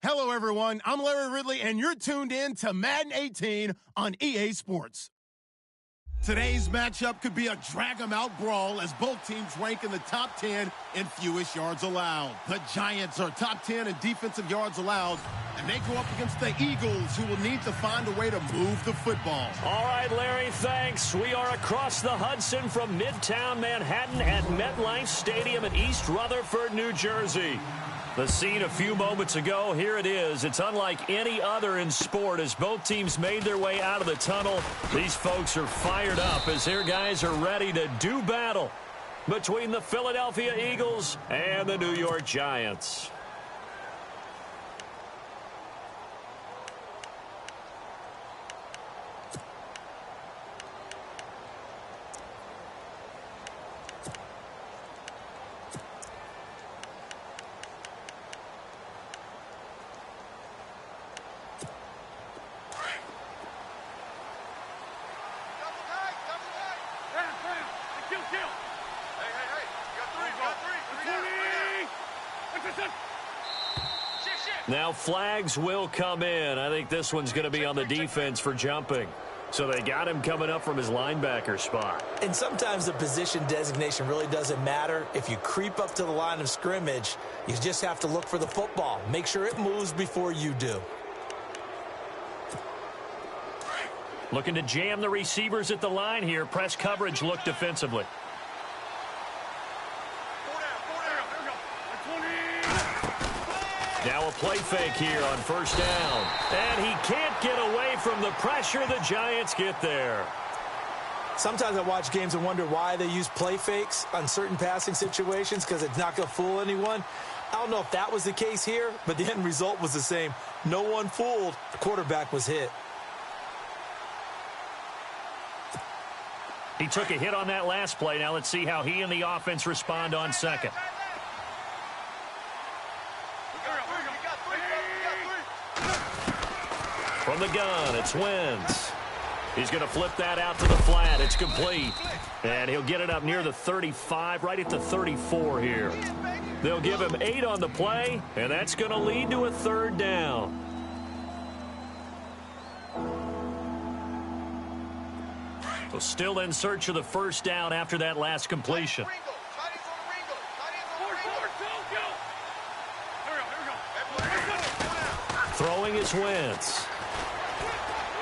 Hello, everyone. I'm Larry Ridley, and you're tuned in to Madden 18 on EA Sports. Today's matchup could be a drag-em-out brawl as both teams rank in the top 10 in fewest yards allowed. The Giants are top 10 in defensive yards allowed, and they go up against the Eagles, who will need to find a way to move the football. All right, Larry, thanks. We are across the Hudson from Midtown Manhattan at MetLife Stadium in East Rutherford, New Jersey. The scene a few moments ago, here it is. It's unlike any other in sport as both teams made their way out of the tunnel. These folks are fired up as their guys are ready to do battle between the Philadelphia Eagles and the New York Giants. Now flags will come in. I think this one's going to be on the defense for jumping. So they got him coming up from his linebacker spot. And sometimes the position designation really doesn't matter. If you creep up to the line of scrimmage, you just have to look for the football. Make sure it moves before you do. Looking to jam the receivers at the line here. Press coverage look defensively. Now a play fake here on first down. And he can't get away from the pressure. The Giants get there. Sometimes I watch games and wonder why they use play fakes on certain passing situations because it's not going to fool anyone. I don't know if that was the case here, but the end result was the same. No one fooled. The quarterback was hit. He took a hit on that last play. Now let's see how he and the offense respond on second. From the gun, it's Wentz. He's going to flip that out to the flat. It's complete. And he'll get it up near the 35, right at the 34 here. They'll give him 8 on the play, and that's going to lead to a third down. So still in search of the first down after that last completion. Throwing is Wentz.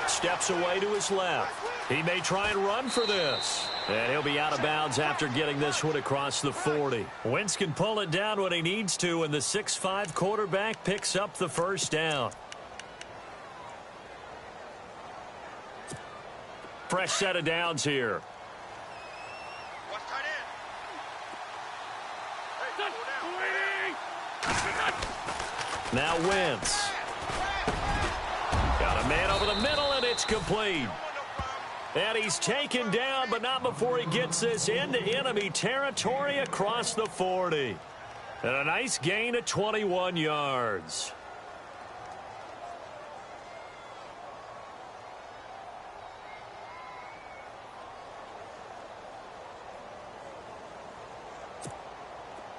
Steps away to his left. He may try and run for this. And he'll be out of bounds after getting this one across the 40. Wentz can pull it down when he needs to, and the 6'5" quarterback picks up the first down. Fresh set of downs here. Now Wentz. Got a man over the middle, and it's complete. And he's taken down, but not before he gets this into enemy territory across the 40. And a nice gain of 21 yards.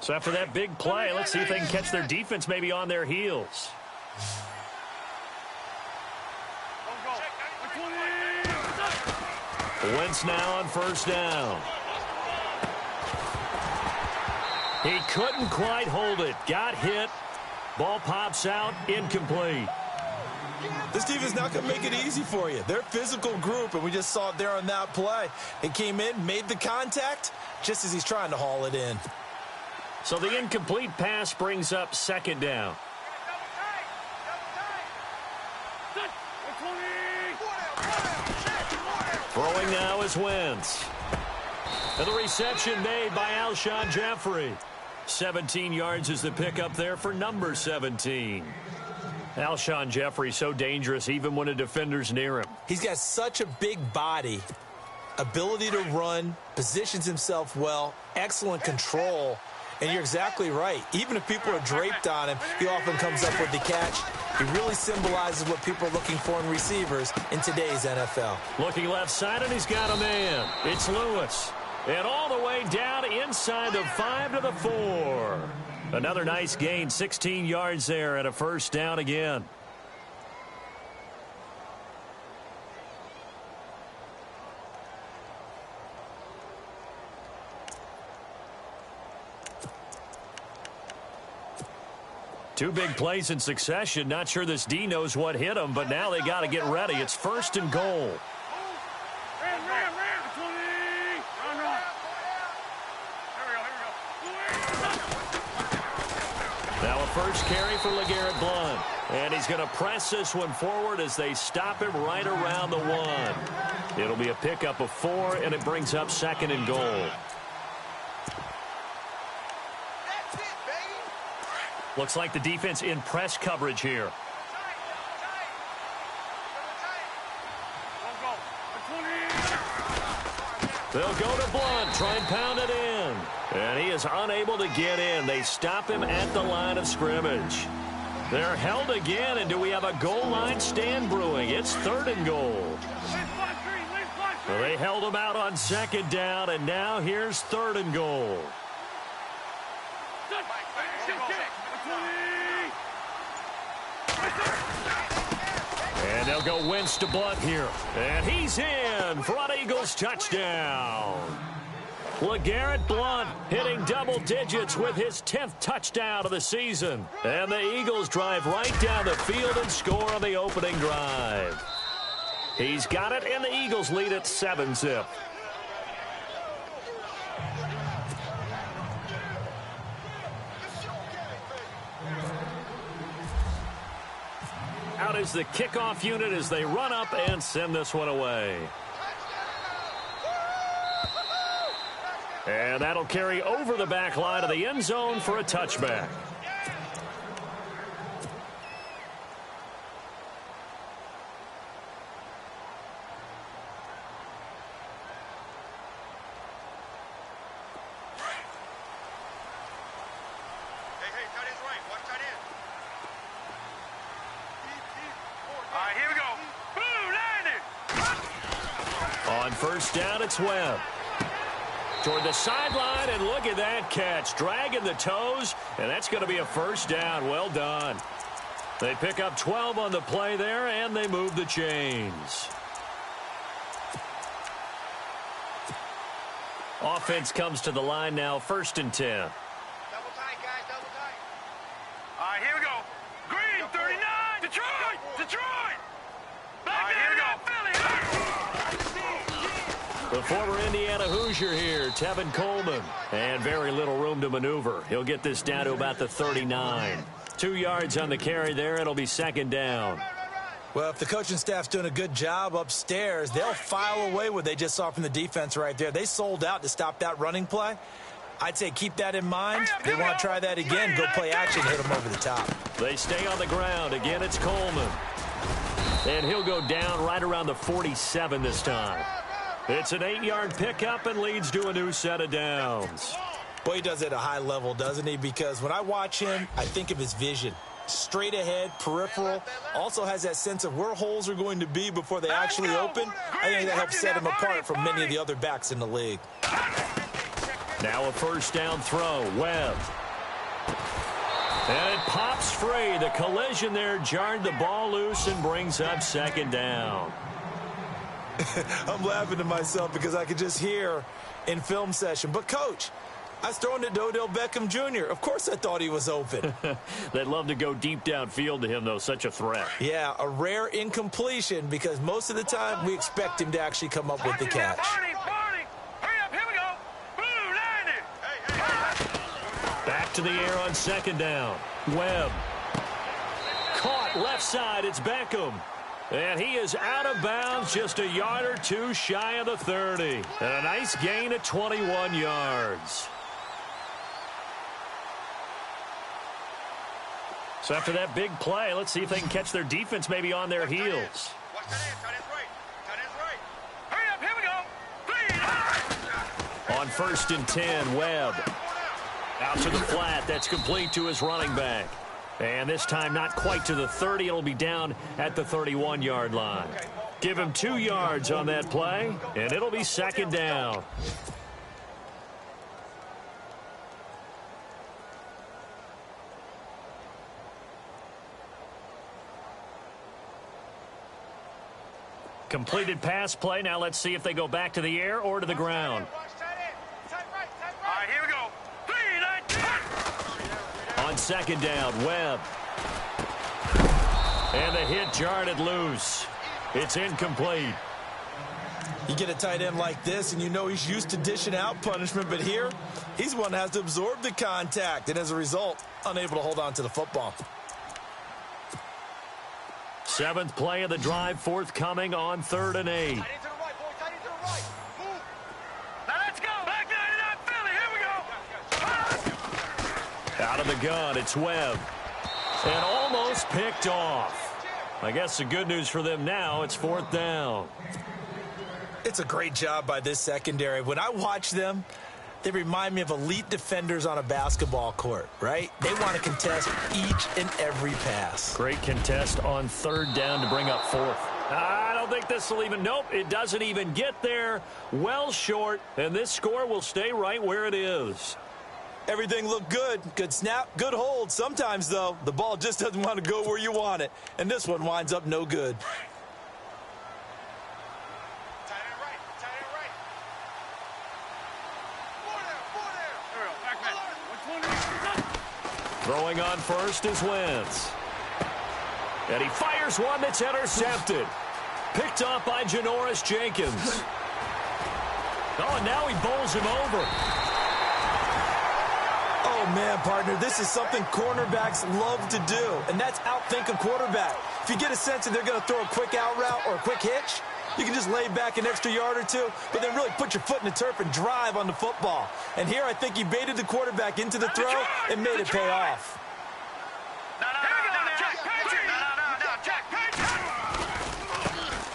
So after that big play, let's see if they can catch their defense maybe on their heels. Wentz now on first down. He couldn't quite hold it. Got hit. Ball pops out. Incomplete. This defense is not going to make it easy for you. They're a physical group, and we just saw it there on that play. It came in, made the contact, just as he's trying to haul it in. So the incomplete pass brings up second down. Throwing now is Wentz. And the reception made by Alshon Jeffrey. 17 yards is the pickup there for number 17. Alshon Jeffrey so dangerous even when a defender's near him. He's got such a big body, ability to run, positions himself well, excellent control. And you're exactly right. Even if people are draped on him, he often comes up with the catch. He really symbolizes what people are looking for in receivers in today's NFL. Looking left side, and he's got a man. It's Lewis. And all the way down inside the 5 to the 4. Another nice gain, 16 yards there and a first down again. Two big plays in succession. Not sure this D knows what hit him, but now they got to get ready. It's first and goal. Now a first carry for LeGarrette Blount. And he's going to press this one forward as they stop him right around the 1. It'll be a pickup of 4, and it brings up second and goal. Looks like the defense in press coverage here. They'll go to Blount, try and pound it in. And he is unable to get in. They stop him at the line of scrimmage. They're held again, and do we have a goal line stand brewing? It's third and goal. Well, they held him out on second down, and now here's third and goal. And they'll go Wentz to Blount here. And he's in for an Eagles touchdown. LeGarrette Blount hitting double digits with his 10th touchdown of the season. And the Eagles drive right down the field and score on the opening drive. He's got it, and the Eagles lead at 7-zip. Out is the kickoff unit as they run up and send this one away. And that'll carry over the back line of the end zone for a touchback. First down, it's Webb. Toward the sideline, and look at that catch. Dragging the toes, and that's going to be a first down. Well done. They pick up 12 on the play there, and they move the chains. Offense comes to the line now, first and 10. Double tight, guys, double tight. All right, here we go. Green, 39. Detroit! Detroit! Back here we go. The former Indiana Hoosier here, Tevin Coleman. And very little room to maneuver. He'll get this down to about the 39. 2 yards on the carry there. It'll be second down. Well, if the coaching staff's doing a good job upstairs, they'll file away what they just saw from the defense right there. They sold out to stop that running play. I'd say keep that in mind. If they want to try that again, go play action, hit them over the top. They stay on the ground. Again, it's Coleman. And he'll go down right around the 47 this time. It's an 8-yard pickup and leads to a new set of downs. Boy, he does it at a high level, doesn't he? Because when I watch him, I think of his vision. Straight ahead, peripheral, also has that sense of where holes are going to be before they actually open. I think that helps set him apart from many of the other backs in the league. Now a first down throw, Webb. And it pops free. The collision there jarred the ball loose and brings up second down. I'm laughing to myself because I could just hear in film session. But, Coach, I was throwing to Odell Beckham Jr. Of course I thought he was open. They'd love to go deep downfield to him, though. Such a threat. Yeah, a rare incompletion because most of the time we expect him to actually come up with the catch. Hurry up, here we go. Blue, 90. Back to the air on second down. Webb. Caught left side. It's Beckham. And he is out of bounds just a yard or two shy of the 30. And a nice gain at 21 yards. So after that big play, let's see if they can catch their defense maybe on their heels. Watch that in, tight end's right. Tight end's right. Hurry up, here we go. On first and 10, Webb. Out to the flat. That's complete to his running back. And this time not quite to the 30. It'll be down at the 31-yard line. Give him 2 yards on that play, and it'll be second down. Completed pass play. Now let's see if they go back to the air or to the ground. All right, here we go. 3, 9, On second down, Webb. And the hit jarred it loose. It's incomplete. You get a tight end like this, and you know he's used to dishing out punishment, but here, he's one that has to absorb the contact, and as a result, unable to hold on to the football. 7th play of the drive, forthcoming on 3rd and 8. Tight end to the right, boy. Tight end to the right. Move. Now let's go. Back 99 Philly. Here we go. Out of the gun, it's Webb. And almost picked off. I guess the good news for them now, it's 4th down. It's a great job by this secondary. When I watch them, they remind me of elite defenders on a basketball court, right? They want to contest each and every pass. Great contest on 3rd down to bring up 4th. I don't think this will even, nope, it doesn't even get there. Well short, and this score will stay right where it is. Everything looked good. Good snap, good hold. Sometimes, though, the ball just doesn't want to go where you want it. And this one winds up no good. Throwing on first is Wentz. And he fires one that's intercepted. Picked off by Janoris Jenkins. Oh, and now he bowls him over. Oh, man, partner, this is something cornerbacks love to do, and that's outthink a quarterback. If you get a sense that they're going to throw a quick out route or a quick hitch, you can just lay back an extra yard or two, but then really put your foot in the turf and drive on the football. And here I think he baited the quarterback into the throw and made it pay off.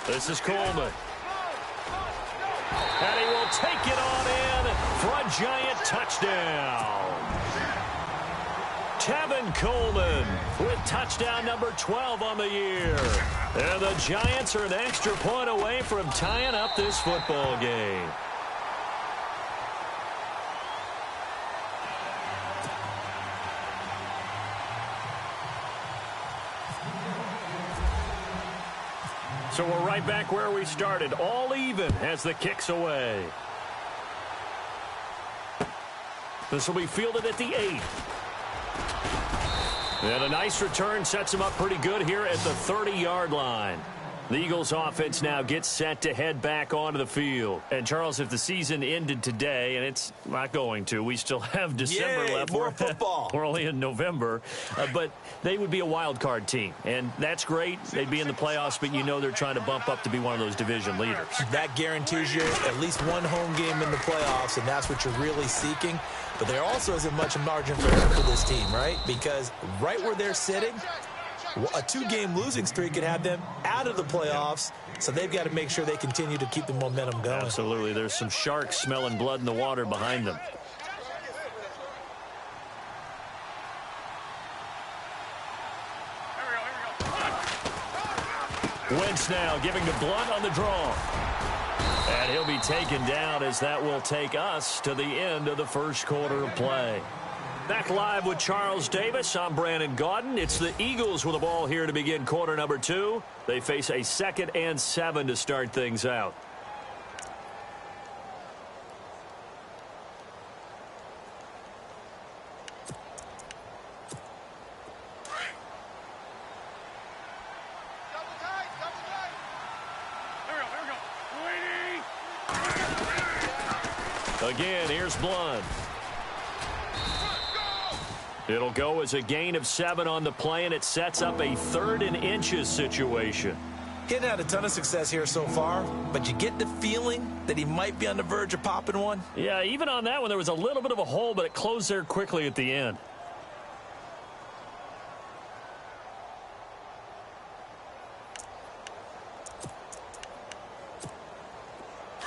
This is Coleman. And he will take it on in for a giant touchdown. Tevin Coleman with touchdown number 12 on the year. And the Giants are an extra point away from tying up this football game. So we're right back where we started, all even as the kick's away. This will be fielded at the 8. And a nice return sets him up pretty good here at the 30-yard line. The Eagles offense now gets set to head back onto the field. And, Charles, if the season ended today, and it's not going to, we still have December left. More football. We're only in November. But they would be a wild card team. And that's great. They'd be in the playoffs, but you know they're trying to bump up to be one of those division leaders. That guarantees you at least one home game in the playoffs, and that's what you're really seeking. But there also isn't much margin for error for this team, right? Because right where they're sitting, a 2-game losing streak could have them out of the playoffs, so they've got to make sure they continue to keep the momentum going. Absolutely. There's some sharks smelling blood in the water behind them. Wentz now giving to Blunt on the draw. And he'll be taken down as that will take us to the end of the first quarter of play. Back live with Charles Davis. I'm Brandon Gaudin. It's the Eagles with the ball here to begin quarter number 2. They face a 2nd and 7 to start things out. Again, here's Blunt. It'll go as a gain of 7 on the play, and it sets up a 3rd and inches situation. He hadn't had a ton of success here so far, but you get the feeling that he might be on the verge of popping one. Yeah, even on that one, there was a little bit of a hole, but it closed there quickly at the end.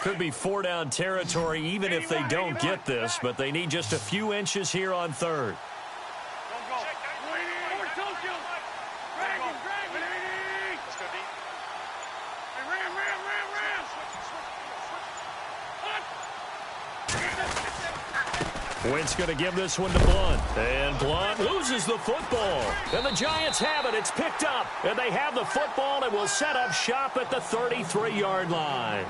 Could be 4-down territory even if they don't get this, but they need just a few inches here on 3rd. Wentz going to give this one to Blunt. And Blunt loses the football. And the Giants have it. It's picked up. And they have the football and will set up shop at the 33-yard line.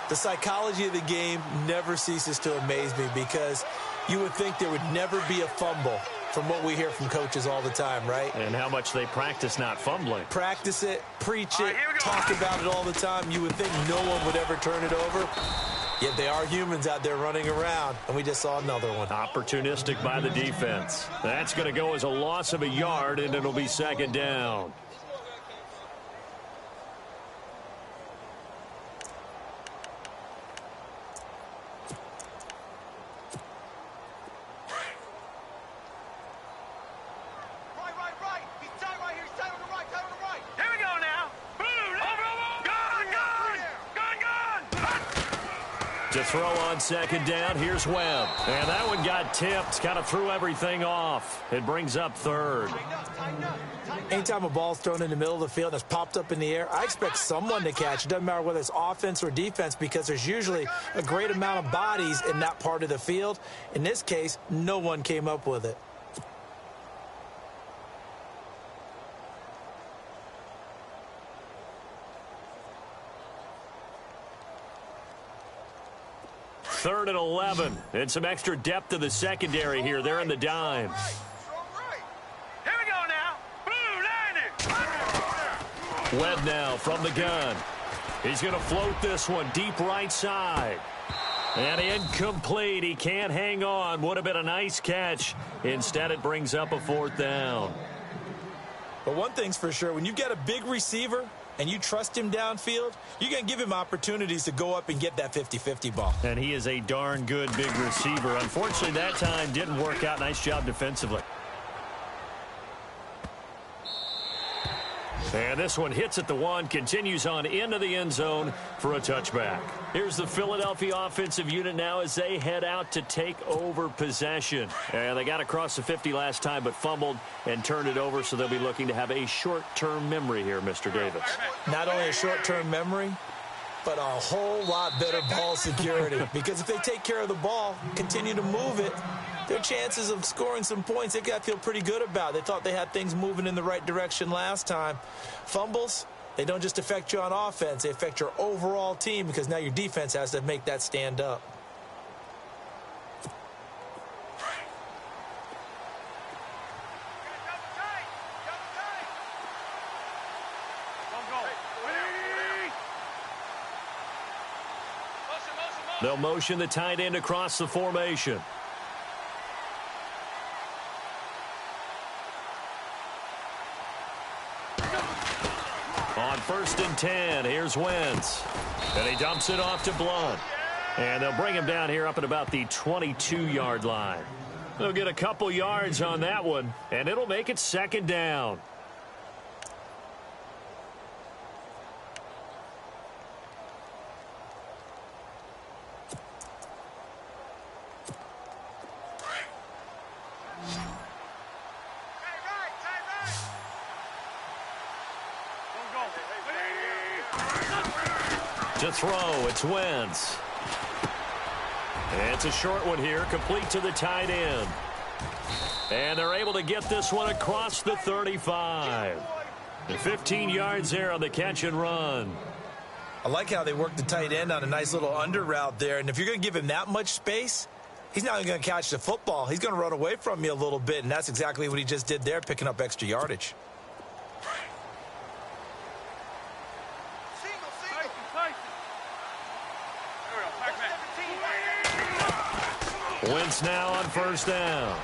The psychology of the game never ceases to amaze me because you would think there would never be a fumble from what we hear from coaches all the time, right? And how much they practice not fumbling. Practice it, preach it, talk about it all the time. You would think no one would ever turn it over. Yet they are humans out there running around, and we just saw another one. Opportunistic by the defense. That's going to go as a loss of a yard, and it'll be second down. To throw on second down, here's Webb. And that one got tipped, kind of threw everything off. It brings up third. Anytime a ball's thrown in the middle of the field that's popped up in the air, I expect someone to catch. It doesn't matter whether it's offense or defense because there's usually a great amount of bodies in that part of the field. In this case, no one came up with it. Third and 11. And some extra depth to the secondary here. They're in the dime. Here we go now. Blue, Webb now from the gun. He's going to float this one deep right side. And incomplete. He can't hang on. Would have been a nice catch. Instead, it brings up a fourth down. But one thing's for sure. When you've got a big receiver and you trust him downfield, you're going to give him opportunities to go up and get that 50-50 ball. And he is a darn good big receiver. Unfortunately, that time didn't work out. Nice job defensively. And this one hits at the one, continues on into the end zone for a touchback. Here's the Philadelphia offensive unit now as they head out to take over possession. And they got across the 50 last time but fumbled and turned it over, so they'll be looking to have a short-term memory here, Mr. Davis. Not only a short-term memory, but a whole lot better ball security. Because if they take care of the ball, continue to move it, their chances of scoring some points, they got to feel pretty good about. They thought they had things moving in the right direction last time. Fumbles, they don't just affect you on offense. They affect your overall team because now your defense has to make that stand up. They'll motion the tight end across the formation. On 1st and 10, here's Wentz. And he dumps it off to Blunt. And they'll bring him down here up at about the 22-yard line. They'll get a couple yards on that one, and it'll make it second down. To throw, it's Wentz. It's a short one here, complete to the tight end. And they're able to get this one across the 35. 15 yards there on the catch and run. I like how they work the tight end on a nice little under route there. And if you're going to give him that much space, he's not going to catch the football. He's going to run away from you a little bit, and that's exactly what he just did there, picking up extra yardage. Wentz now on 1st down.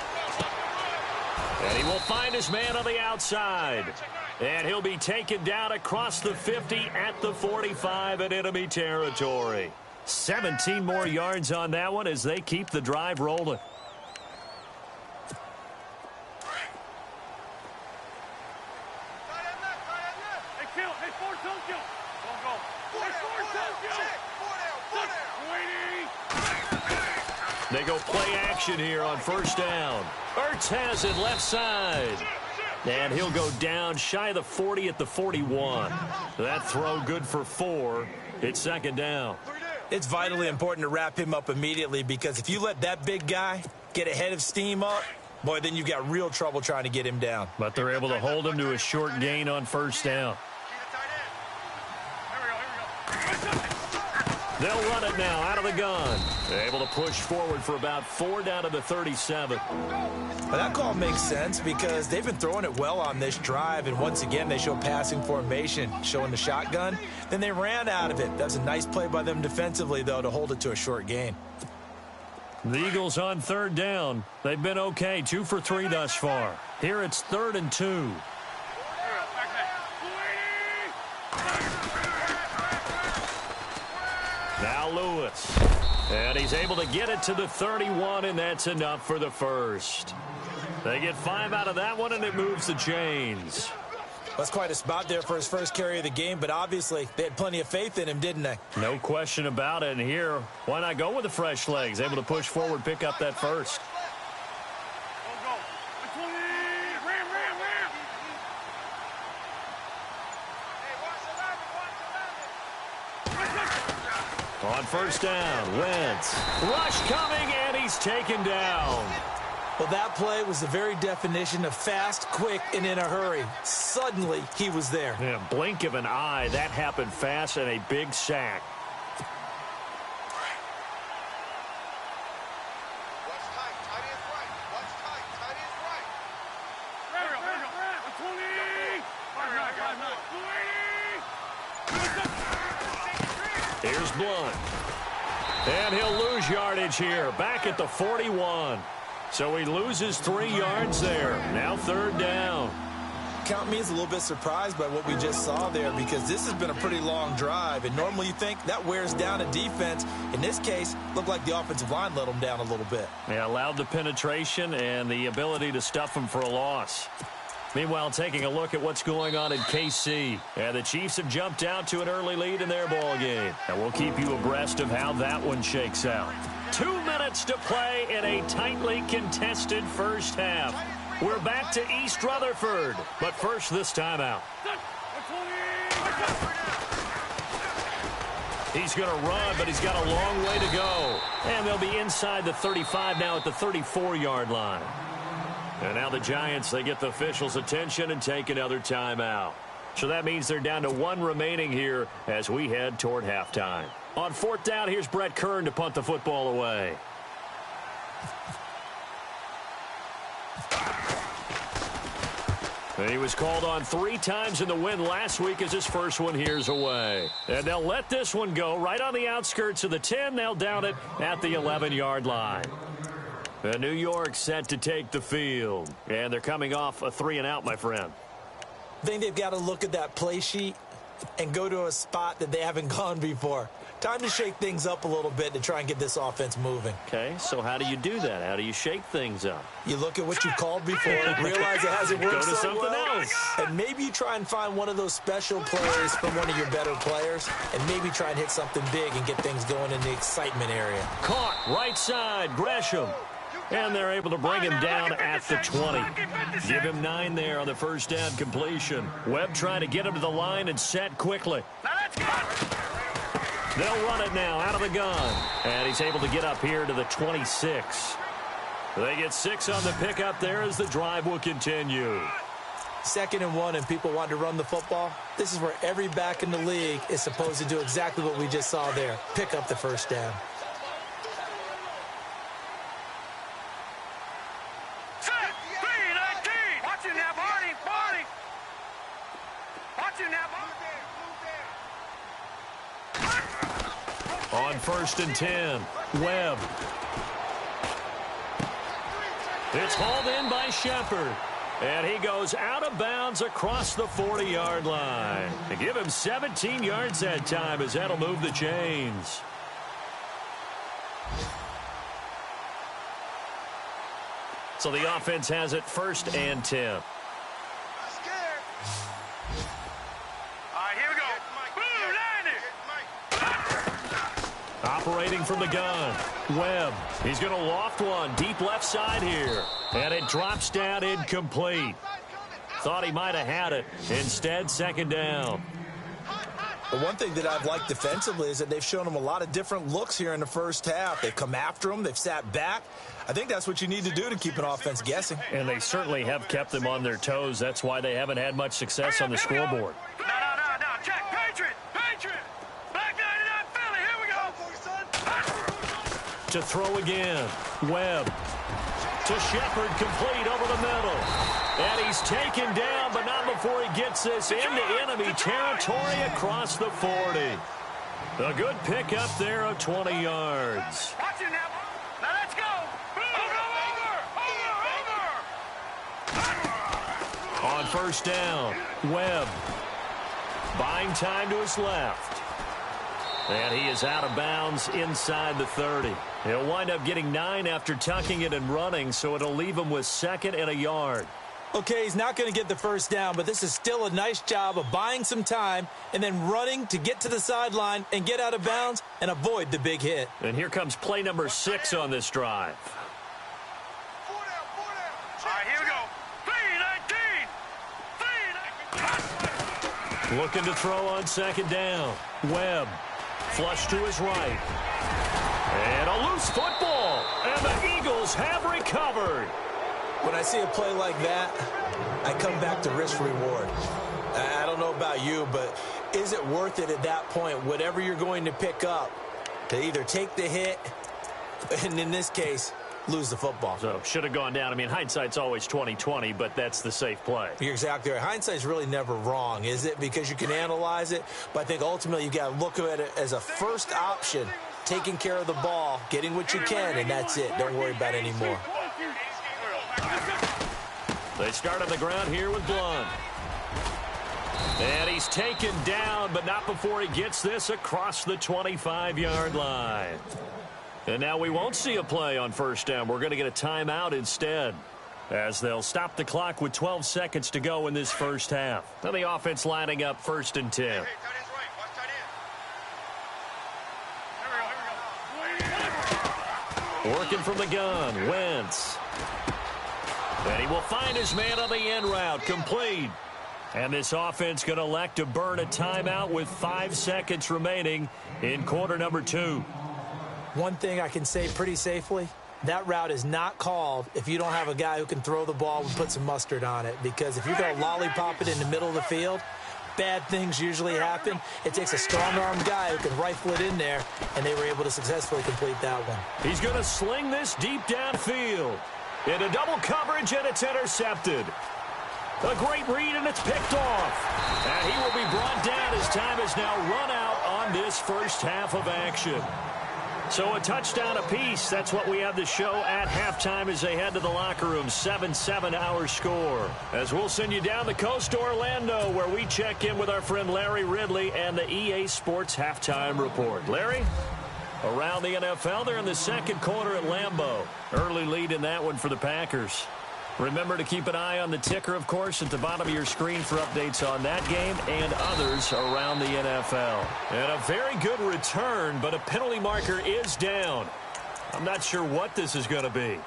And he will find his man on the outside. And he'll be taken down across the 50 at the 45 in enemy territory. 17 more yards on that one as they keep the drive rolling. They go play action here on 1st down. Ertz has it left side. And he'll go down shy of the 40 at the 41. That throw good for 4. It's second down. It's vitally important to wrap him up immediately because if you let that big guy get ahead of steam up, boy, then you've got real trouble trying to get him down. But they're able to hold him to a short gain on first down. They'll run it now out of the gun. They're able to push forward for about 4 down to the 37. Well, that call makes sense because they've been throwing it well on this drive, and once again, they show passing formation, showing the shotgun. Then they ran out of it. That was a nice play by them defensively, though, to hold it to a short gain. The Eagles on third down. They've been okay, 2 for 3 thus far. Here it's 3rd and 2. Now Lewis. And he's able to get it to the 31, and that's enough for the first. They get 5 out of that one, and it moves the chains. That's quite a spot there for his first carry of the game, but obviously they had plenty of faith in him, didn't they? No question about it. And here, why not go with the fresh legs? Able to push forward, pick up that first. On first down, Wentz. Rush coming, and he's taken down. Well, that play was the very definition of fast, quick, and in a hurry. Suddenly, he was there. Yeah, blink of an eye, that happened fast, and a big sack. Here's Blunt. And he'll lose yardage here, back at the 41. So he loses 3 yards there. Now 3rd down. Count me as a little bit surprised by what we just saw there because this has been a pretty long drive, and normally you think that wears down a defense. In this case, looked like the offensive line let them down a little bit. They allowed the penetration and the ability to stuff them for a loss. Meanwhile, taking a look at what's going on in KC. And the Chiefs have jumped out to an early lead in their ball game. And we'll keep you abreast of how that one shakes out. 2 minutes to play in a tightly contested first half. We're back to East Rutherford. But first, this timeout. He's going to run, but he's got a long way to go. And they'll be inside the 35 now at the 34-yard line. And now the Giants, they get the officials' attention and take another timeout. So that means they're down to 1 remaining here as we head toward halftime. On 4th down, here's Brett Kern to punt the football away. And he was called on 3 times in the win last week as his first one here's away. And they'll let this one go right on the outskirts of the 10. They'll down it at the 11-yard line. And New York set to take the field. And they're coming off a 3-and-out, my friend. I think they've got to look at that play sheet and go to a spot that they haven't gone before. Time to shake things up a little bit to try and get this offense moving. Okay, so how do you do that? How do you shake things up? You look at what you called before, realize it hasn't worked Go to so something well, else. and maybe you try and find one of those special plays from one of your better players, and maybe try and hit something big and get things going in the excitement area. Caught, right side, Gresham. And they're able to bring him down at the 20. Give him 9 there on the first down completion. Webb trying to get him to the line and set quickly. They'll run it now out of the gun. And he's able to get up here to the 26. They get 6 on the pickup there as the drive will continue. 2nd and 1 and people want to run the football. This is where every back in the league is supposed to do exactly what we just saw there. Pick up the first down. On 1st and 10, Webb. It's hauled in by Shepard. And he goes out of bounds across the 40-yard line. To give him 17 yards that time as that'll move the chains. So the offense has it 1st and 10. Operating from the gun, Webb. He's going to loft one deep left side here. And it drops down incomplete. Thought he might have had it. Instead, 2nd down. But one thing that I've liked defensively is that they've shown them a lot of different looks here in the first half. They've come after them. They've sat back. I think that's what you need to do to keep an offense guessing. And they certainly have kept them on their toes. That's why they haven't had much success on the scoreboard. No. Check. Patriot. Back 99 Philly. Here we go. To throw again. Webb. To Shepard, complete over the middle. And he's taken down, but not before he gets this into enemy territory across the 40. A good pickup there of 20 yards. Watch it now. Now let's go. Over. On first down, Webb. Buying time to his left. And he is out of bounds inside the 30. He'll wind up getting 9 after tucking it and running, so it'll leave him with 2nd and a yard. Okay, he's not going to get the first down, but this is still a nice job of buying some time and then running to get to the sideline and get out of bounds and avoid the big hit. And here comes play number 6 on this drive. 4 down. All right, here we go. 3-19. Looking to throw on 2nd down. Webb. Flush to his right. And a loose football. And the Eagles have recovered. When I see a play like that, I come back to risk-reward. I don't know about you, but is it worth it at that point, whatever you're going to pick up, to either take the hit, and in this case, lose the football? So, should have gone down. I mean, hindsight's always 20/20, but that's the safe play. You're exactly right. Hindsight's really never wrong, is it? Because you can analyze it, but I think ultimately you got to look at it as a first option, taking care of the ball, getting what you can, and that's it. Don't worry about it anymore. They start on the ground here with Blunt. And he's taken down, but not before he gets this across the 25-yard line. And now we won't see a play on first down. We're going to get a timeout instead, as they'll stop the clock with 12 seconds to go in this first half. Now the offense lining up 1st and 10. Hey, tight end's right. Watch tight end. Working from the gun, Wentz. And he will find his man on the end route, complete. And this offense going to elect to burn a timeout with 5 seconds remaining in quarter number 2. One thing I can say pretty safely, that route is not called if you don't have a guy who can throw the ball and put some mustard on it. Because if you're going to lollipop it in the middle of the field, bad things usually happen. It takes a strong-armed guy who can rifle it in there, and they were able to successfully complete that one. He's going to sling this deep downfield. Into double coverage, and it's intercepted. A great read, and it's picked off. And he will be brought down as time has now run out on this first half of action. So a touchdown apiece. That's what we have to show at halftime as they head to the locker room. 7-7 our score. As we'll send you down the coast to Orlando, where we check in with our friend Larry Ridley and the EA Sports Halftime Report. Larry? Around the NFL, they're in the second quarter at Lambeau. Early lead in that one for the Packers. Remember to keep an eye on the ticker, of course, at the bottom of your screen for updates on that game and others around the NFL. And a very good return, but a penalty marker is down. I'm not sure what this is going to be.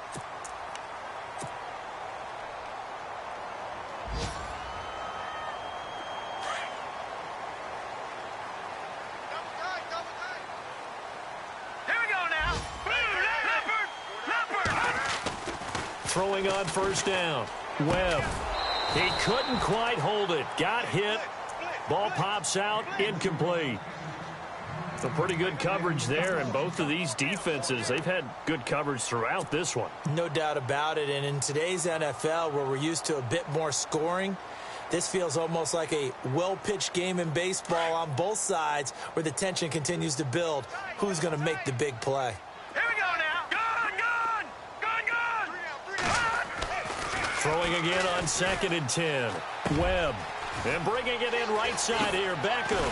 Throwing on first down. Webb. He couldn't quite hold it. Got hit. Ball pops out. Incomplete. Some pretty good coverage there, and both of these defenses, they've had good coverage throughout this one. No doubt about it, and in today's NFL, where we're used to a bit more scoring, this feels almost like a well-pitched game in baseball on both sides, where the tension continues to build. Who's going to make the big play? Here we go now. Throwing again on 2nd and 10. Webb. And bringing it in right side here. Beckham.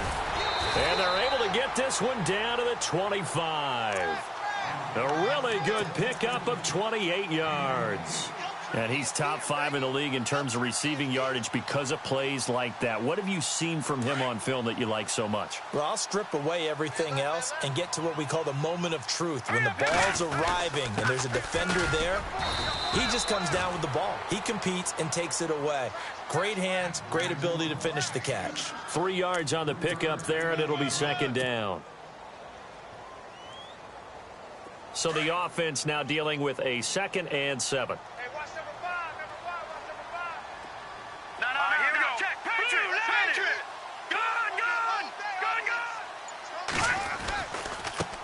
And they're able to get this one down to the 25. A really good pickup of 28 yards. And he's top 5 in the league in terms of receiving yardage because of plays like that. What have you seen from him on film that you like so much? Well, I'll strip away everything else and get to what we call the moment of truth. When the ball's arriving and there's a defender there, he just comes down with the ball. He competes and takes it away. Great hands, great ability to finish the catch. 3 yards on the pickup there, and it'll be second down. So the offense now dealing with a 2nd and 7. Hey, watch number 5, number 5, watch number 5. No, here we go. Check, Patriot. Gun.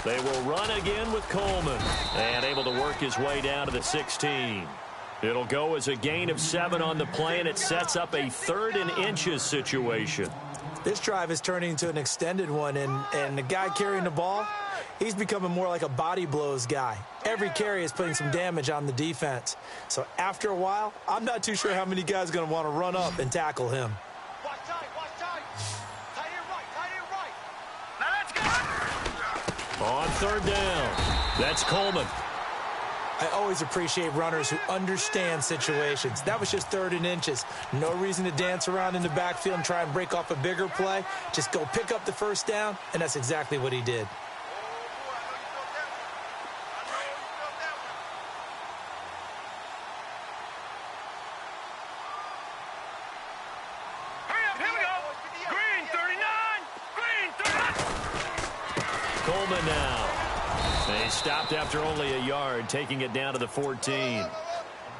They will run again with Coleman. And able to work his way down to the 16. It'll go as a gain of 7 on the play, and it sets up a 3rd and inches situation. This drive is turning into an extended one, and the guy carrying the ball, he's becoming more like a body blows guy. Every carry is putting some damage on the defense. So after a while, I'm not too sure how many guys are going to want to run up and tackle him. Watch tight. Tight end right. Now let's go. On 3rd down, that's Coleman. I always appreciate runners who understand situations. That was just 3rd and inches. No reason to dance around in the backfield and try and break off a bigger play. Just go pick up the 1st down, and that's exactly what he did. Coleman now. They stopped after only a yard, taking it down to the 14.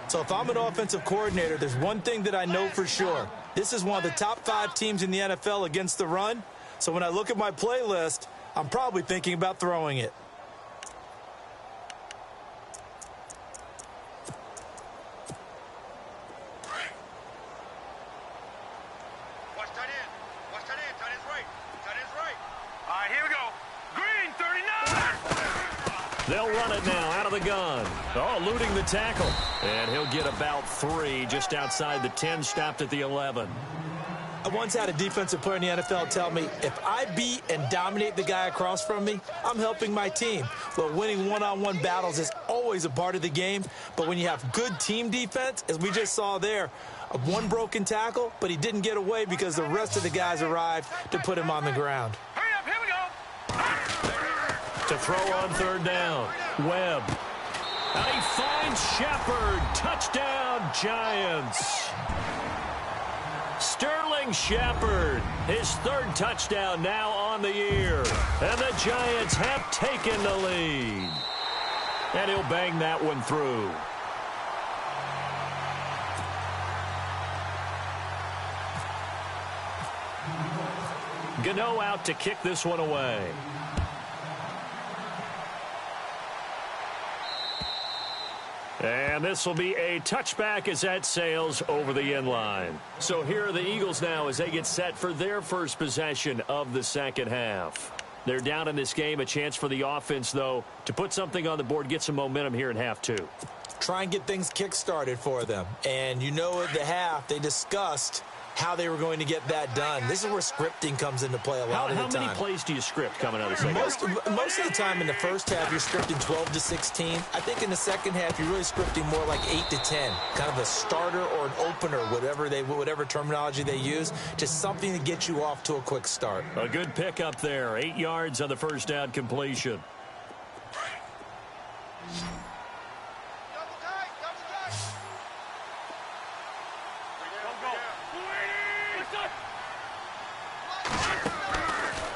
So if I'm an offensive coordinator, there's one thing that I know for sure. This is one of the top 5 teams in the NFL against the run. So when I look at my play list, I'm probably thinking about throwing it. Watch tight end. Tight end's right. All right, here we go. Green, 39. They'll run it now out of the gun. Oh, eluding the tackle. And he'll get about 3 just outside the 10, stopped at the 11. I once had a defensive player in the NFL tell me, if I beat and dominate the guy across from me, I'm helping my team. Well, winning one-on-one battles is always a part of the game, but when you have good team defense, as we just saw there, one broken tackle, but he didn't get away because the rest of the guys arrived to put him on the ground. Hurry up, here we go. To throw on 3rd down, Webb. And he finds Shepard. Touchdown, Giants. Sterling Shepard, his 3rd touchdown now on the year. And the Giants have taken the lead. And he'll bang that one through. Gano out to kick this one away. And this will be a touchback as that sails over the end line. So here are the Eagles now as they get set for their first possession of the 2nd half. They're down in this game. A chance for the offense, though, to put something on the board, get some momentum here in half 2. Try and get things kick-started for them. And you know at the half, they discussed how they were going to get that done. This is where scripting comes into play a lot of the time. How many plays do you script coming out of the second half? Most of the time in the first half, you're scripting 12 to 16. I think in the second half, you're really scripting more like 8 to 10. Kind of a starter or an opener, whatever terminology they use. Just something to get you off to a quick start. A good pickup there. 8 yards on the 1st down completion.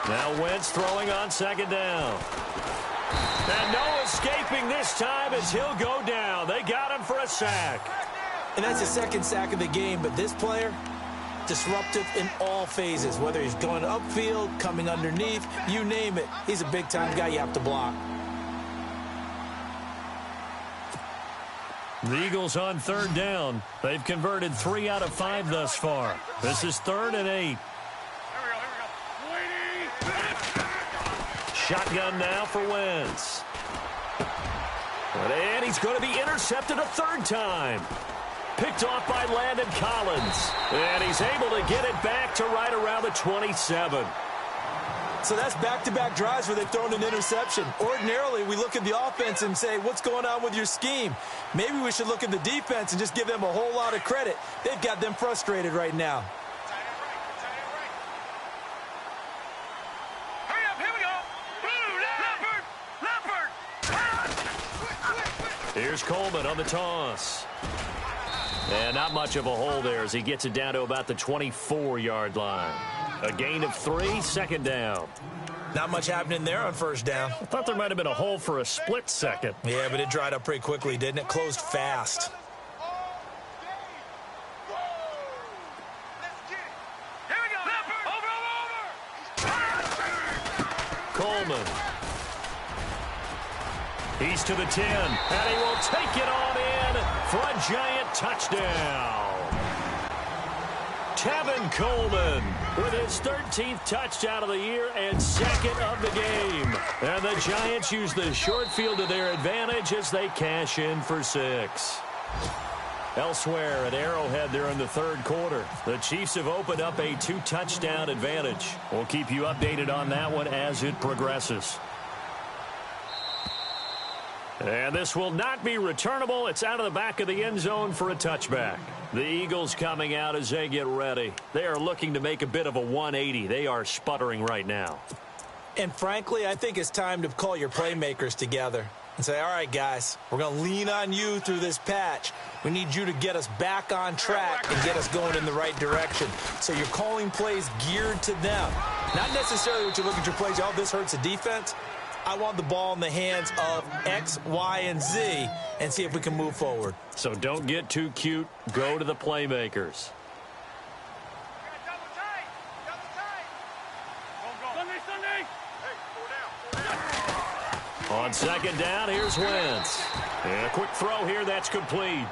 Now Wentz throwing on 2nd down. And no escaping this time as he'll go down. They got him for a sack. And that's the 2nd sack of the game, but this player, disruptive in all phases, whether he's going upfield, coming underneath, you name it. He's a big-time guy you have to block. The Eagles on 3rd down. They've converted 3 out of 5 thus far. This is 3rd and 8. Shotgun now for Wentz. And he's going to be intercepted a 3rd time. Picked off by Landon Collins. And he's able to get it back to right around the 27. So that's back-to-back drives where they've thrown an interception. Ordinarily, we look at the offense and say, what's going on with your scheme? Maybe we should look at the defense and just give them a whole lot of credit. They've got them frustrated right now. Hurry up, here we go. Leopard. Here's Coleman on the toss. And not much of a hole there as he gets it down to about the 24-yard line. A gain of 3, second down. Not much happening there on first down. I thought there might have been a hole for a split second. Yeah, but it dried up pretty quickly, didn't it? Closed fast. Here we go. Over. Coleman. He's to the 10, and he will take it on in for a giant touchdown. Tevin Coleman with his 13th touchdown of the year and second of the game. And the Giants use the short field to their advantage as they cash in for 6. Elsewhere at Arrowhead, they're in the third quarter. The Chiefs have opened up a 2-touchdown advantage. We'll keep you updated on that one as it progresses. And this will not be returnable. It's out of the back of the end zone for a touchback. The Eagles coming out as they get ready. They are looking to make a bit of a 180. They are sputtering right now. And frankly, I think it's time to call your playmakers together and say, all right, guys, we're going to lean on you through this patch. We need you to get us back on track and get us going in the right direction. So you're calling plays geared to them. Not necessarily what you look at your plays, oh, this hurts the defense. I want the ball in the hands of X, Y, and Z and see if we can move forward. So don't get too cute. Go to the playmakers. On second down, here's Wentz. And a quick throw here, that's complete.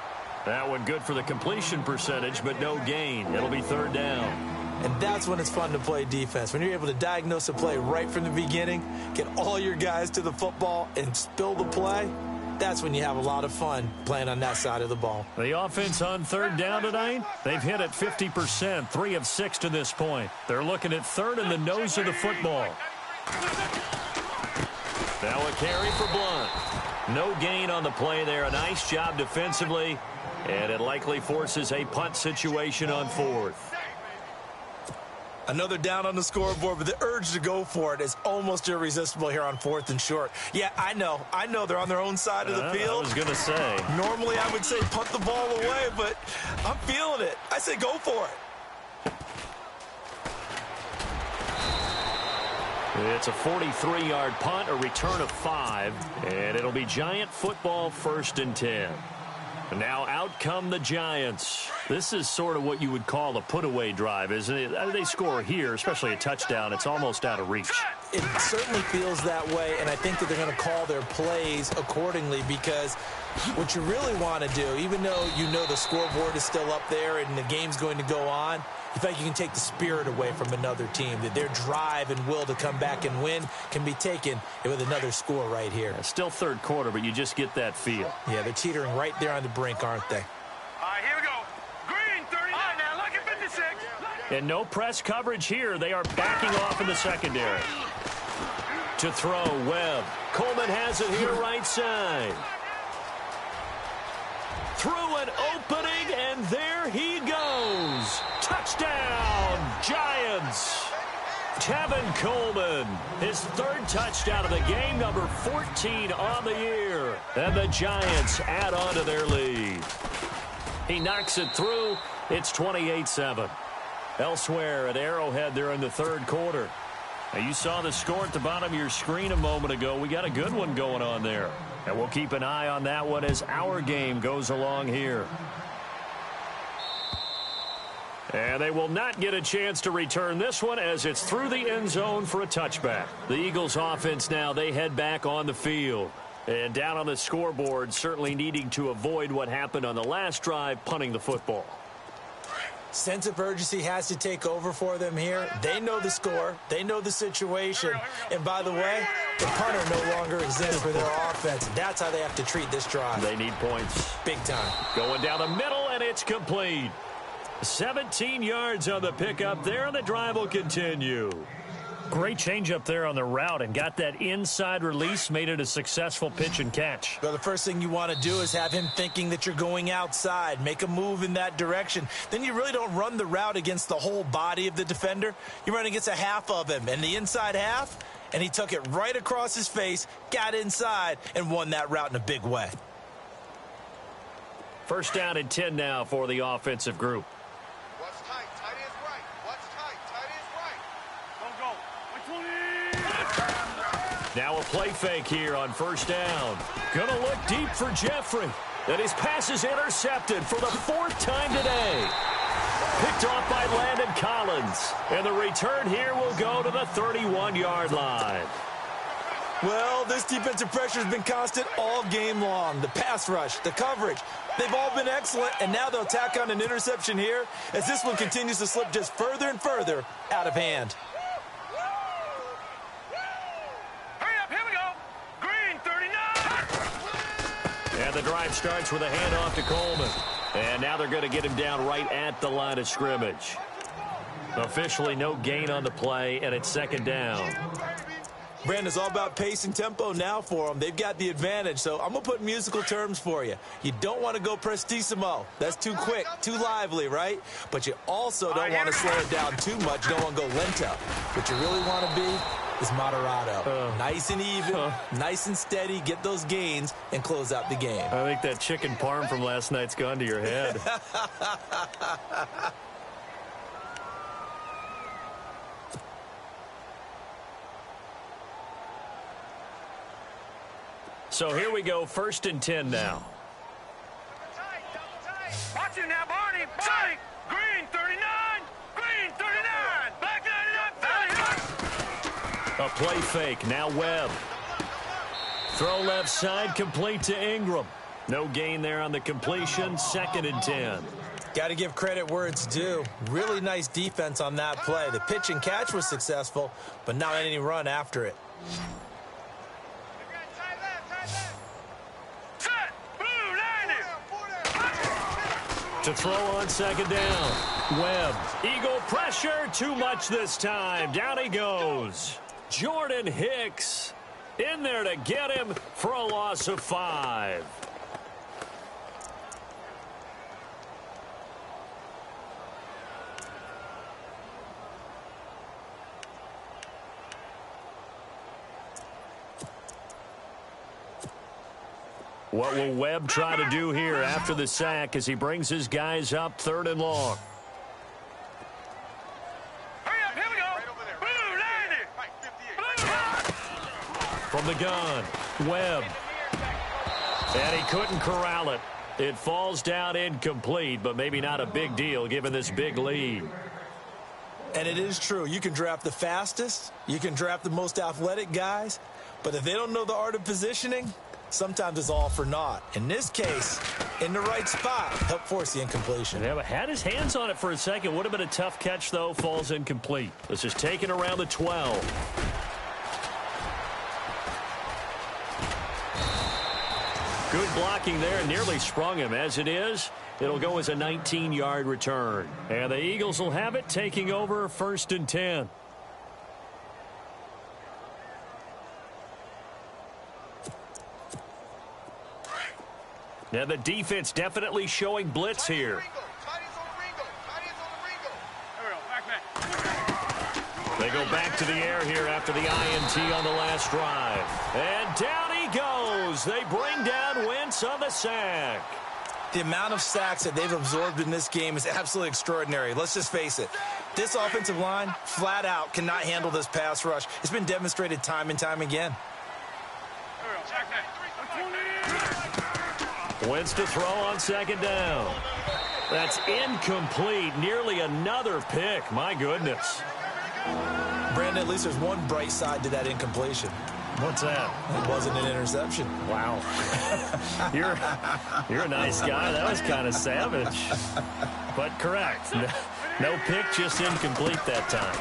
That one good for the completion percentage, but no gain. It'll be third down. And that's when it's fun to play defense. When you're able to diagnose a play right from the beginning, get all your guys to the football and spill the play, that's when you have a lot of fun playing on that side of the ball. The offense on third down tonight, they've hit at 50%, 3 of 6 to this point. They're looking at third in the nose of the football. Now a carry for Blunt. No gain on the play there. A nice job defensively, and it likely forces a punt situation on fourth. Another down on the scoreboard, but the urge to go for it is almost irresistible here on 4th and short. Yeah, I know they're on their own side of the field. I was going to say. Normally I would say punt the ball away, but I'm feeling it. I say go for it. It's a 43-yard punt, a return of 5, and it'll be Giant football 1st and 10. Now out come the Giants. This is sort of what you would call a put-away drive, isn't it? They score here, especially a touchdown. It's almost out of reach. It certainly feels that way, and I think that they're going to call their plays accordingly because what you really want to do, even though you know the scoreboard is still up there and the game's going to go on, you feel like you can take the spirit away from another team, that their drive and will to come back and win can be taken with another score right here. Still third quarter, but you just get that feel. Yeah, they're teetering right there on the brink, aren't they? All right, here we go. Green, 39. All right, now look at 56. And no press coverage here. They are backing off in the secondary. To throw, Webb. Coleman has it here right side. Through an opening, and there he goes. Touchdown, Giants. Tevin Coleman, his 3rd touchdown of the game, number 14 on the year. And the Giants add on to their lead. He knocks it through. It's 28-7. Elsewhere at Arrowhead, they're in the third quarter. Now, you saw the score at the bottom of your screen a moment ago. We got a good one going on there. And we'll keep an eye on that one as our game goes along here. And they will not get a chance to return this one as it's through the end zone for a touchback. The Eagles offense now, they head back on the field. And down on the scoreboard, certainly needing to avoid what happened on the last drive, punting the football. Sense of urgency has to take over for them here. They know the score. They know the situation. And by the way, the punter no longer exists for their offense. That's how they have to treat this drive. They need points. Big time. Going down the middle, and it's complete. 17 yards on the pickup there, and the drive will continue. Great change up there on the route and got that inside release, made it a successful pitch and catch. Well, the first thing you want to do is have him thinking that you're going outside, make a move in that direction. Then you really don't run the route against the whole body of the defender. You run against a half of him, and the inside half, and he took it right across his face, got inside, and won that route in a big way. First down and 10 now for the offensive group. What's tight? Tight is right. What's tight? Tight is right. Now a play fake here on first down. Gonna look deep for Jeffrey. And his pass is intercepted for the 4th time today. Picked off by Landon Collins. And the return here will go to the 31-yard line. Well, this defensive pressure has been constant all game long. The pass rush, the coverage, they've all been excellent, and now they'll tack on an interception here as this one continues to slip just further and further out of hand. Hurry up, here we go. Green, 39. And the drive starts with a handoff to Coleman. And now they're going to get him down right at the line of scrimmage. Officially no gain on the play, and it's second down. Brandon, it's all about pace and tempo now for them. They've got the advantage, so I'm going to put musical terms for you. You don't want to go prestissimo. That's too quick, too lively, right? But you also don't want to slow it down too much. You don't want to go lento. What you really want to be is moderato. Nice and even, nice and steady, get those gains, and close out the game. I think that chicken parm from last night's gone to your head. So here we go, 1st and 10 now. Watch it now, Barney. Barney. Green, 39. Green, 39. Back 99. A play fake, now Webb. Throw left side, complete to Ingram. No gain there on the completion, 2nd and 10. Got to give credit where it's due. Really nice defense on that play. The pitch and catch was successful, but not any run after it. To throw on 2nd down. Webb. Eagle pressure. Too much this time. Down he goes. Jordan Hicks in there to get him for a loss of 5. What will Webb try to do here after the sack as he brings his guys up 3rd and long? Hurry up, here we go. Blue, 90. From the gun, Webb. And he couldn't corral it. It falls down incomplete, but maybe not a big deal given this big lead. And it is true. You can draft the fastest. You can draft the most athletic guys. But if they don't know the art of positioning, sometimes it's all for naught. In this case, in the right spot, help force the incompletion. Yeah, but had his hands on it for a second. Would have been a tough catch, though. Falls incomplete. This is taken around the 12. Good blocking there. Nearly sprung him. As it is, it'll go as a 19-yard return. And the Eagles will have it, taking over 1st and 10. Now the defense definitely showing blitz here. They go back to the air here after the INT on the last drive. And down he goes. They bring down Wentz on the sack. The amount of sacks that they've absorbed in this game is absolutely extraordinary. Let's just face it. This offensive line, flat out, cannot handle this pass rush. It's been demonstrated time and time again. Wentz to throw on 2nd down. That's incomplete. Nearly another pick. My goodness. Brandon, at least there's one bright side to that incompletion. What's that? It wasn't an interception. Wow. You're a nice guy. That was kind of savage. But correct. No pick, just incomplete that time.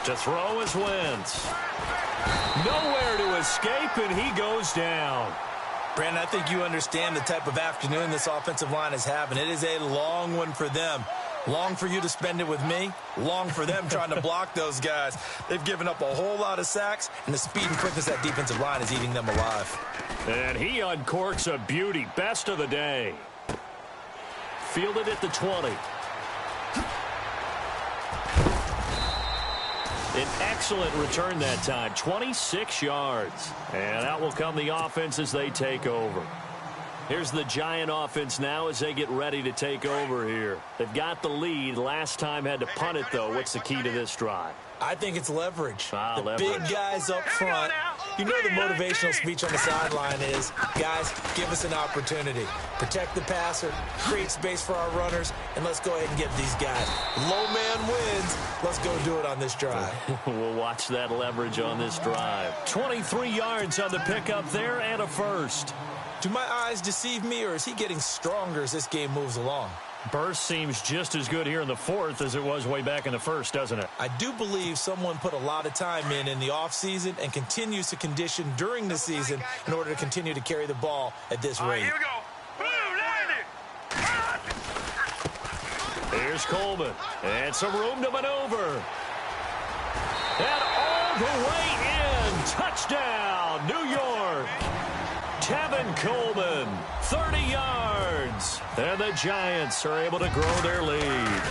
To throw is Wentz. Nowhere to escape, and he goes down. Brandon, I think you understand the type of afternoon this offensive line is having. It is a long one for them. Long for you to spend it with me. Long for them trying to block those guys. They've given up a whole lot of sacks, and the speed and quickness of that defensive line is eating them alive. And he uncorks a beauty. Best of the day. Fielded at the 20. An excellent return that time. 26 yards. And out will come the offense as they take over. Here's the Giant offense now as they get ready to take over here. They've got the lead. Last time had to punt it, though. What's the key to this drive? I think it's leverage. Leverage. Big guys up front. You know the motivational speech on the sideline is, guys, give us an opportunity. Protect the passer, create space for our runners, and let's go ahead and get these guys. Low man wins. Let's go do it on this drive. We'll watch that leverage on this drive. 23 yards on the pickup there and a first. Do my eyes deceive me, or is he getting stronger as this game moves along? Burst seems just as good here in the fourth as it was way back in the first, doesn't it? I do believe someone put a lot of time in the offseason and continues to condition during the season in order to continue to carry the ball at this rate. Here we go. Here's Coleman. And some room to maneuver. And all the way in. Touchdown, New York. Tevin Coleman, 30 yards. And the Giants are able to grow their lead.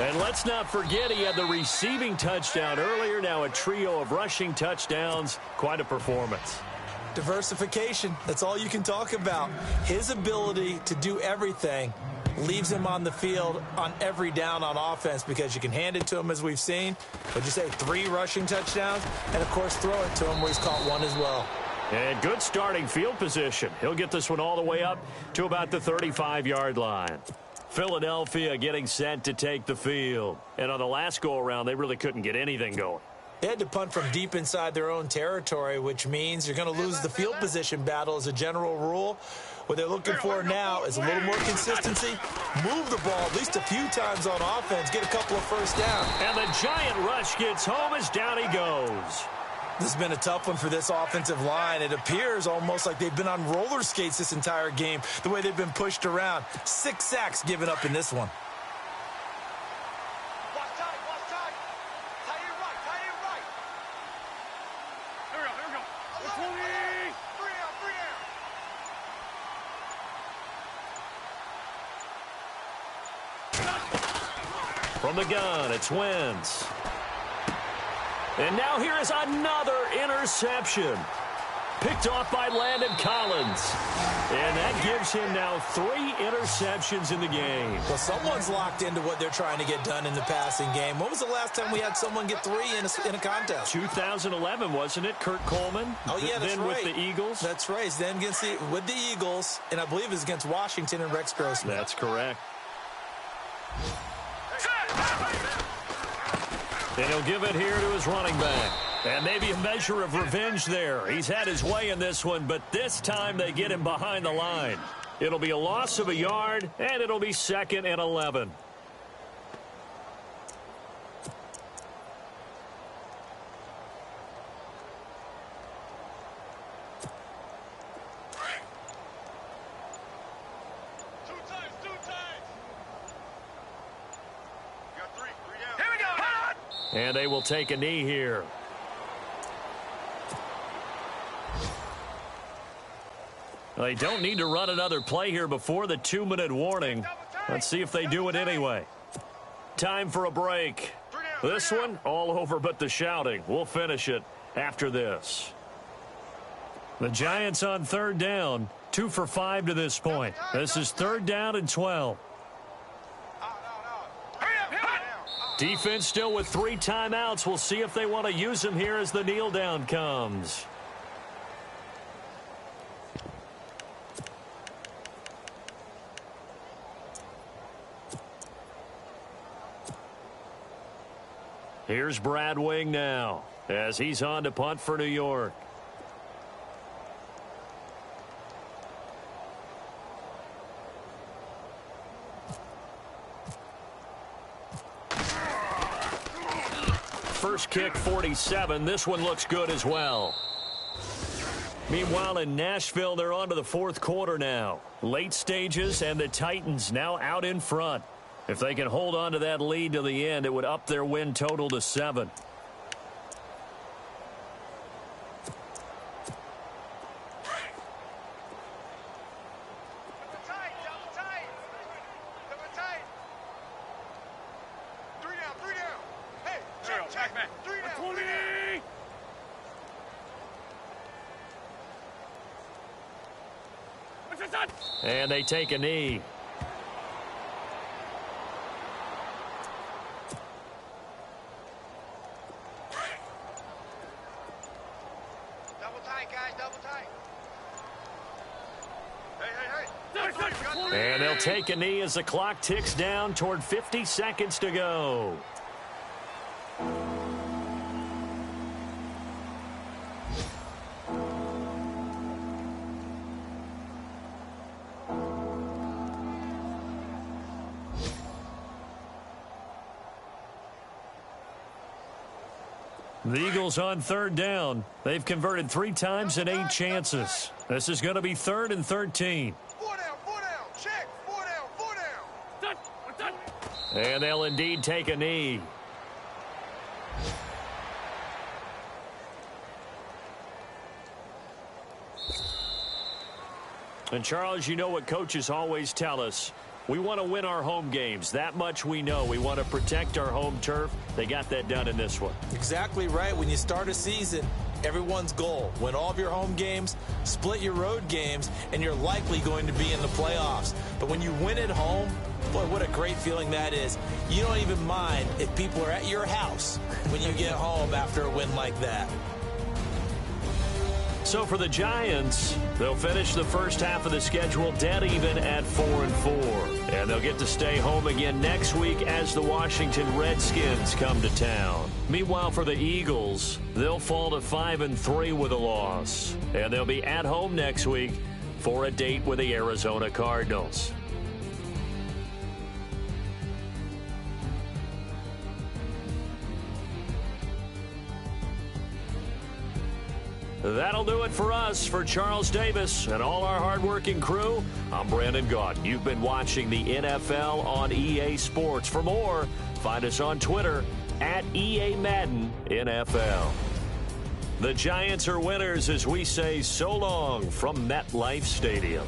And let's not forget he had the receiving touchdown earlier. Now a trio of rushing touchdowns. Quite a performance. Diversification, that's all you can talk about. His ability to do everything leaves him on the field on every down on offense because you can hand it to him as we've seen. What'd you say, 3 rushing touchdowns? And, of course, throw it to him where he's caught 1 as well. And good starting field position. He'll get this one all the way up to about the 35-yard line. Philadelphia getting set to take the field. And on the last go-around, they really couldn't get anything going. They had to punt from deep inside their own territory, which means you're going to lose the field position battle as a general rule. What they're looking for now is a little more consistency, move the ball at least a few times on offense, get a couple of first downs. And the Giant rush gets home as down he goes. This has been a tough one for this offensive line. It appears almost like they've been on roller skates this entire game, the way they've been pushed around. 6 sacks given up in this one. Watch tight, watch tight. Tight and right, tight and right. Here we go. 20. 3 down. From the gun, it's Wentz. And now here is another interception. Picked off by Landon Collins. And that gives him now 3 interceptions in the game. Well, someone's locked into what they're trying to get done in the passing game. When was the last time we had someone get 3 in a contest? 2011, wasn't it, Kurt Coleman? Oh, yeah, that's then right. with the Eagles? That's right. Then with the Eagles, and I believe it was against Washington and Rex Grossman. That's correct. And he'll give it here to his running back. And maybe a measure of revenge there. He's had his way in this one, but this time they get him behind the line. It'll be a loss of a yard, and it'll be 2nd and 11. And they will take a knee here. They don't need to run another play here before the 2-minute warning. Let's see if they do it anyway. Time for a break. This one, all over but the shouting. We'll finish it after this. The Giants on 3rd down. 2 for 5 to this point. This is 3rd down and 12. Defense still with 3 timeouts. We'll see if they want to use them here as the kneel down comes. Here's Brad Wing now as he's on to punt for New York. First kick, 47. This one looks good as well. Meanwhile, in Nashville, they're on to the 4th quarter now. Late stages, and the Titans now out in front. If they can hold on to that lead to the end, it would up their win total to 7. And they take a knee. Double tight, guys, double tight. Hey. And they'll take a knee as the clock ticks down toward 50 seconds to go. The Eagles on 3rd down. They've converted 3 times in 8 chances. This is going to be 3rd and 13. 4 down, check, 4 down. Done. And they'll indeed take a knee. And Charles, you know what coaches always tell us. We want to win our home games. That much we know. We want to protect our home turf. They got that done in this one. Exactly right. When you start a season, everyone's goal: win all of your home games, split your road games, and you're likely going to be in the playoffs. But when you win at home, boy, what a great feeling that is. You don't even mind if people are at your house when you get home after a win like that. So for the Giants, they'll finish the first half of the schedule dead even at 4-4. And they'll get to stay home again next week as the Washington Redskins come to town. Meanwhile, for the Eagles, they'll fall to 5-3 with a loss. And they'll be at home next week for a date with the Arizona Cardinals. That'll do it for us. For Charles Davis and all our hardworking crew, I'm Brandon Gaudin. You've been watching the NFL on EA Sports. For more, find us on Twitter at EA Madden NFL. The Giants are winners as we say so long from MetLife Stadium.